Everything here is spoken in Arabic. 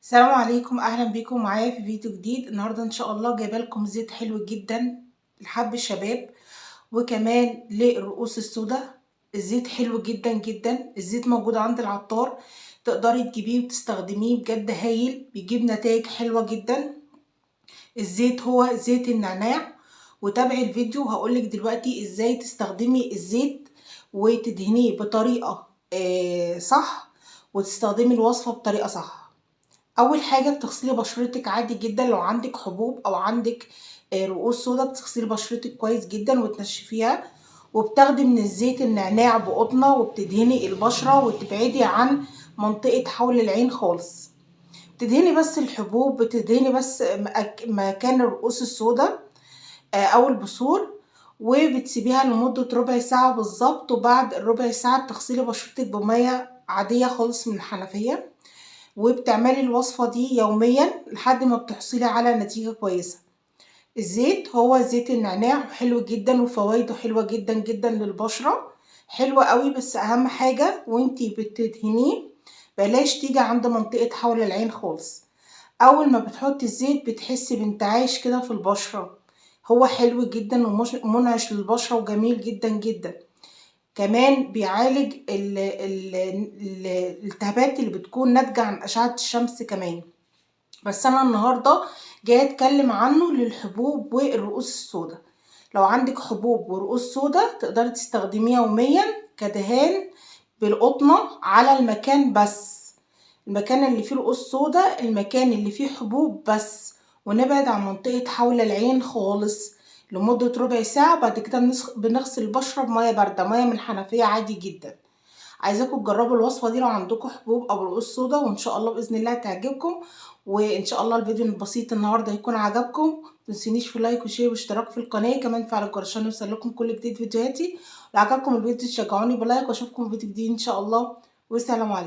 السلام عليكم، اهلا بيكم معايا في فيديو جديد. النهارده ان شاء الله جايبه لكم زيت حلو جدا لحب الشباب وكمان للرؤوس السوداء. الزيت حلو جدا جدا، الزيت موجود عند العطار، تقدري تجيبيه وتستخدميه، بجد هايل، بيجيب نتائج حلوه جدا. الزيت هو زيت النعناع، وتابعي الفيديو وهقولك دلوقتي ازاي تستخدمي الزيت وتدهنيه بطريقه صح، وتستخدمي الوصفه بطريقه صح. اول حاجه بتغسلي بشرتك عادي جدا، لو عندك حبوب او عندك رؤوس سودا بتغسلي بشرتك كويس جدا وتنشفيها، وبتاخدي من الزيت النعناع بقطنه وبتدهني البشره وتبعدي عن منطقه حول العين خالص. بتدهني بس الحبوب، بتدهني بس مكان الرؤوس السودا او البثور، وبتسيبيها لمده ربع ساعه بالظبط. وبعد الربع ساعه بتغسلي بشرتك بميه عاديه خالص من الحنفيه، وبتعملي الوصفة دي يوميا لحد ما بتحصلي على نتيجة كويسة. الزيت هو زيت النعناع، حلو جدا وفوائده حلوة جدا جدا للبشرة، حلوة قوي. بس اهم حاجة وانتي بتدهنيه بلاش تيجي عند منطقة حول العين خالص. اول ما بتحطي الزيت بتحسي بانتعاش كده في البشرة، هو حلو جدا ومنعش للبشرة وجميل جدا جدا. كمان بيعالج الالتهابات اللي بتكون ناتجة عن أشعة الشمس كمان. بس أنا النهاردة جاية أتكلم عنه للحبوب والرؤوس السوداء. لو عندك حبوب ورؤوس سوداء تقدري تستخدميه يوميا كدهان بالقطنة على المكان، بس المكان اللي فيه رؤوس سوداء، المكان اللي فيه حبوب بس، ونبعد عن منطقة حول العين خالص لمدة ربع ساعة. بعد كده بنغسل البشرة بمية باردة، مية من الحنفية عادي جدا. عايزاكم تجربوا الوصفة دي لو عندكم حبوب او رؤوس سودا، وان شاء الله باذن الله تعجبكم. وان شاء الله الفيديو البسيط النهارده يكون عجبكم. متنسونيش في لايك وشير واشتراك في القناه، كمان فعل الجرس عشان يوصلكم كل جديد فيديوهاتي. لو عجبكم الفيديو تشجعوني بلايك، واشوفكم في فيديو جديد ان شاء الله، والسلام عليكم.